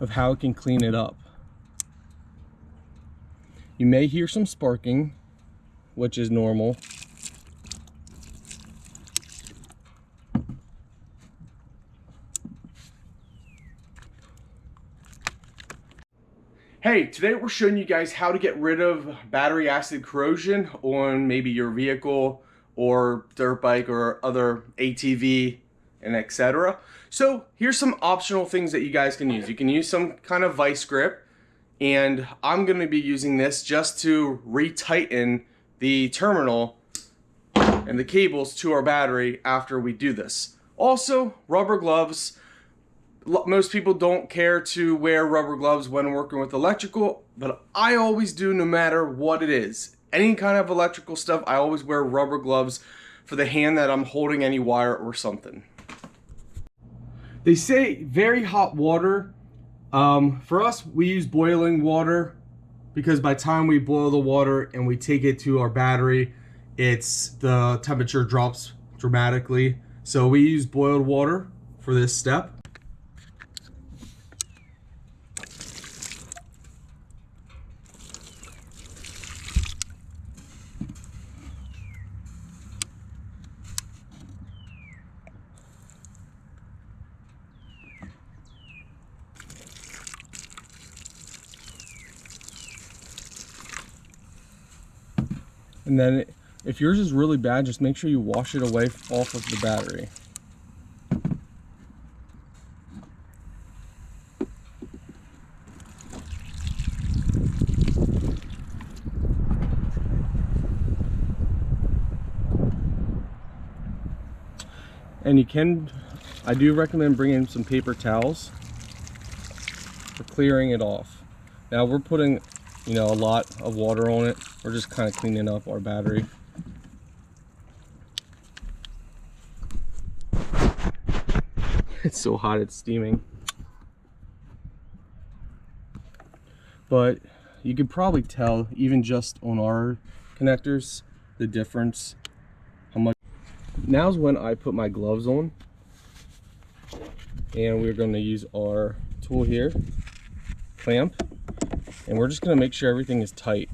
of how it can clean it up. You may hear some sparking, which is normal. Hey, today we're showing you guys how to get rid of battery acid corrosion on maybe your vehicle or dirt bike or other ATV and etc. So here's some optional things that you guys can use. You can use some kind of vice grip, and I'm going to be using this just to retighten the terminal and the cables to our battery after we do this. Also, rubber gloves. Most people don't care to wear rubber gloves when working with electrical, but I always do, no matter what it is. Any kind of electrical stuff, I always wear rubber gloves for the hand that I'm holding any wire or something. They say very hot water. For us, we use boiling water because by the time we boil the water and we take it to our battery, the temperature drops dramatically. So we use boiled water for this step. And then if yours is really bad, just make sure you wash it away off of the battery. And I do recommend bringing some paper towels for clearing it off. Now we're putting, a lot of water on it. We're just kind of cleaning up our battery. It's so hot, it's steaming. But you could probably tell, even just on our connectors, the difference. How much. Now's when I put my gloves on. And we're going to use our tool here, clamp. And we're just going to make sure everything is tight.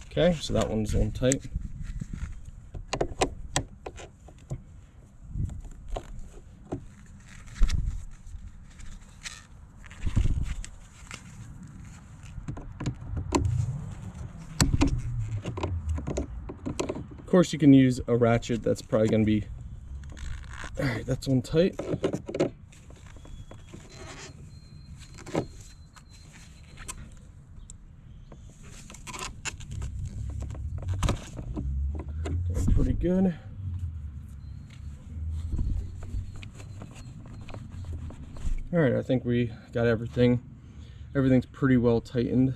Okay, so that one's on tight. Of course, you can use a ratchet. That's probably going to be... Alright, that's on tight. Pretty good. All right, I think we got everything. Everything's pretty well tightened.